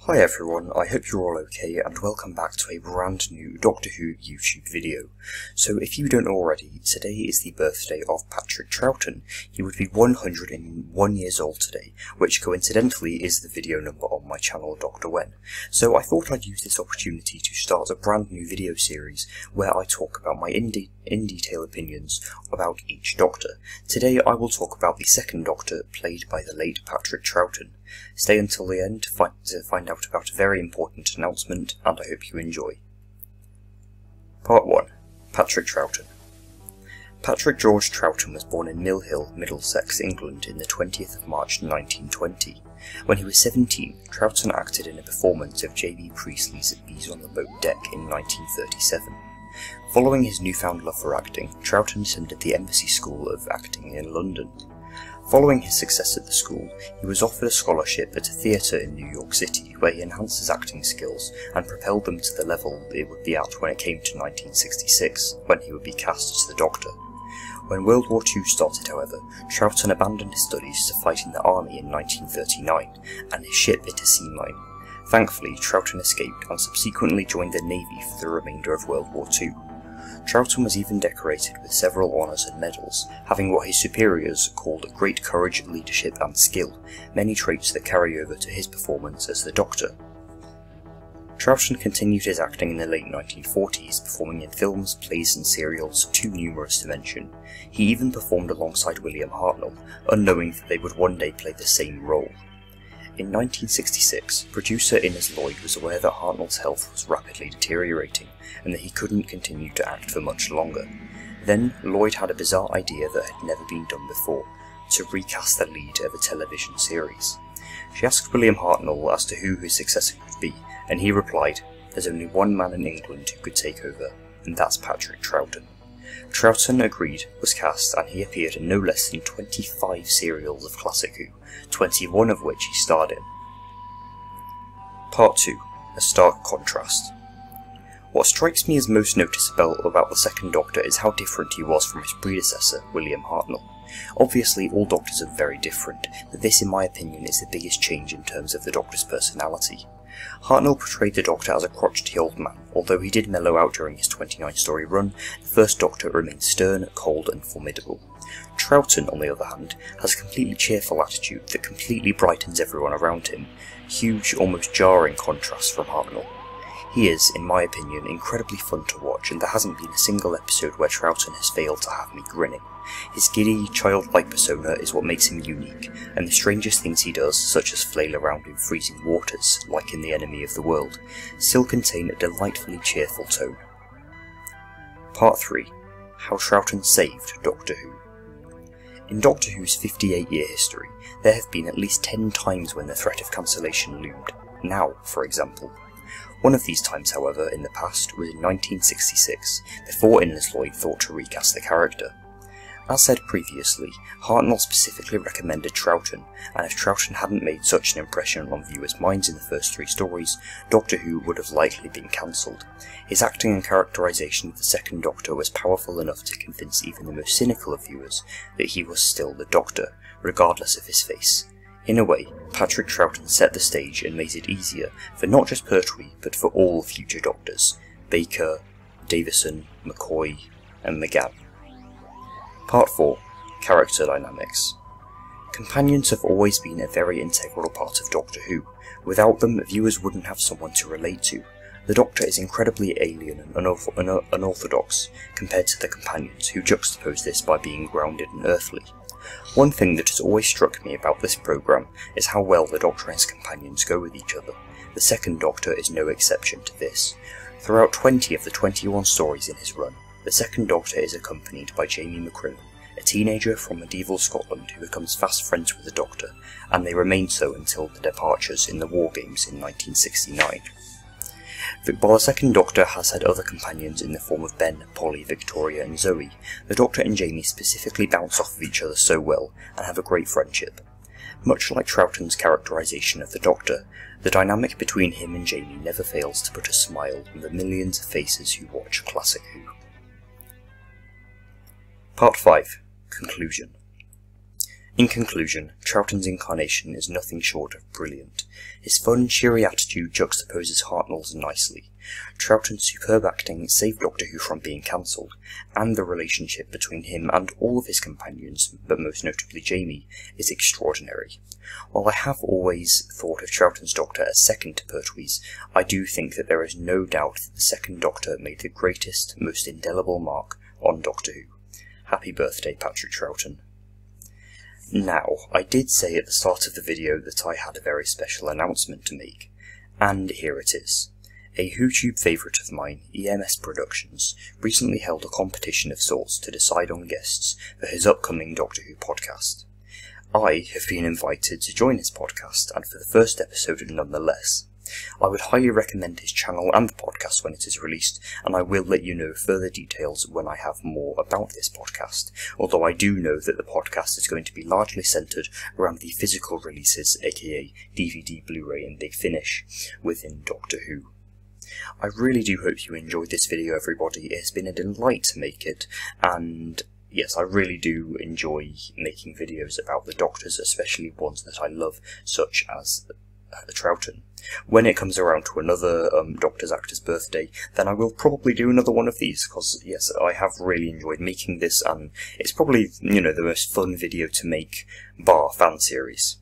Hi everyone, I hope you're all okay and welcome back to a brand new Doctor Who YouTube video. So if you don't already, today is the birthday of Patrick Troughton. He would be 101 years old today, which coincidentally is the video number on my channel Dr. When. So I thought I'd use this opportunity to start a brand new video series where I talk about my in detail opinions about each Doctor. Today I will talk about the second Doctor, played by the late Patrick Troughton. Stay until the end to find out about a very important announcement, and I hope you enjoy. Part 1. Patrick Troughton. Patrick George Troughton was born in Mill Hill, Middlesex, England in the 20th of March 1920. When he was 17, Troughton acted in a performance of J.B. Priestley's Bees on the Boat Deck in 1937. Following his newfound love for acting, Troughton attended the Embassy School of Acting in London. Following his success at the school, he was offered a scholarship at a theatre in New York City where he enhanced his acting skills and propelled them to the level it would be at when it came to 1966, when he would be cast as the Doctor. When World War II started, however, Troughton abandoned his studies to fight in the army in 1939, and his ship hit a sea mine. Thankfully, Troughton escaped and subsequently joined the Navy for the remainder of World War II. Troughton was even decorated with several honours and medals, having what his superiors called great courage, leadership and skill, many traits that carry over to his performance as the Doctor. Troughton continued his acting in the late 1940s, performing in films, plays and serials too numerous to mention. He even performed alongside William Hartnell, unknowing that they would one day play the same role. In 1966, producer Innes Lloyd was aware that Hartnell's health was rapidly deteriorating, and that he couldn't continue to act for much longer. Then, Lloyd had a bizarre idea that had never been done before, to recast the lead of a television series. She asked William Hartnell as to who his successor could be, and he replied, "There's only one man in England who could take over, and that's Patrick Troughton." Troughton agreed, was cast, and he appeared in no less than 25 serials of Classic Who, 21 of which he starred in. Part 2. A stark contrast. What strikes me as most noticeable about the second Doctor is how different he was from his predecessor, William Hartnell. Obviously, all Doctors are very different, but this in my opinion is the biggest change in terms of the Doctor's personality. Hartnell portrayed the Doctor as a crotchety old man. Although he did mellow out during his 29-story run, the first Doctor remained stern, cold and formidable. Troughton, on the other hand, has a completely cheerful attitude that completely brightens everyone around him, huge, almost jarring contrast from Hartnell. He is, in my opinion, incredibly fun to watch, and there hasn't been a single episode where Troughton has failed to have me grinning. His giddy, childlike persona is what makes him unique, and the strangest things he does, such as flail around in freezing waters, like in The Enemy of the World, still contain a delightfully cheerful tone. Part 3. How Troughton saved Doctor Who. In Doctor Who's 58-year history, there have been at least 10 times when the threat of cancellation loomed. Now, for example. One of these times, however, in the past was in 1966, before Innes Lloyd thought to recast the character. As said previously, Hartnell specifically recommended Troughton, and if Troughton hadn't made such an impression on viewers' minds in the first 3 stories, Doctor Who would have likely been cancelled. His acting and characterisation of the second Doctor was powerful enough to convince even the most cynical of viewers that he was still the Doctor, regardless of his face. In a way, Patrick Troughton set the stage and made it easier for not just Pertwee, but for all future Doctors, Baker, Davison, McCoy and McGann. Part 4. Character Dynamics. Companions have always been a very integral part of Doctor Who. Without them, viewers wouldn't have someone to relate to. The Doctor is incredibly alien and unorthodox compared to the companions, who juxtapose this by being grounded and earthly. One thing that has always struck me about this programme is how well the Doctor and his companions go with each other. The second Doctor is no exception to this. Throughout 20 of the 21 stories in his run, the second Doctor is accompanied by Jamie McCrimmon, a teenager from medieval Scotland who becomes fast friends with the Doctor, and they remain so until the departures in the War Games in 1969. While the second Doctor has had other companions in the form of Ben, Polly, Victoria and Zoe, the Doctor and Jamie specifically bounce off of each other so well and have a great friendship. Much like Troughton's characterisation of the Doctor, the dynamic between him and Jamie never fails to put a smile on the millions of faces who watch Classic Who. Part 5. Conclusion. In conclusion, Troughton's incarnation is nothing short of brilliant. His fun, cheery attitude juxtaposes Hartnell's nicely. Troughton's superb acting saved Doctor Who from being cancelled, and the relationship between him and all of his companions, but most notably Jamie, is extraordinary. While I have always thought of Troughton's Doctor as second to Pertwee's, I do think that there is no doubt that the second Doctor made the greatest, most indelible mark on Doctor Who. Happy birthday, Patrick Troughton. Now, I did say at the start of the video that I had a very special announcement to make, and here it is. A WhoTube favourite of mine, EMS Productions, recently held a competition of sorts to decide on guests for his upcoming Doctor Who podcast. I have been invited to join his podcast, and for the first episode nonetheless. I would highly recommend his channel and the podcast when it is released, and I will let you know further details when I have more about this podcast, although I do know that the podcast is going to be largely centred around the physical releases, aka DVD, Blu-ray and Big Finish, within Doctor Who. I really do hope you enjoyed this video, everybody. It has been a delight to make it, and yes, I really do enjoy making videos about the Doctors, especially ones that I love, such as Troughton. When it comes around to another Doctor's actor's birthday, then I will probably do another one of these, because yes, I have really enjoyed making this, and it's probably, the most fun video to make, bar fan series.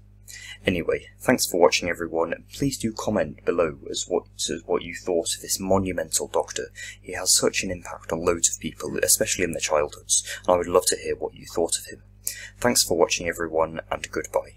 Anyway, thanks for watching, everyone, and please do comment below as what you thought of this monumental Doctor. He has such an impact on loads of people, especially in their childhoods, and I would love to hear what you thought of him. Thanks for watching, everyone, and goodbye.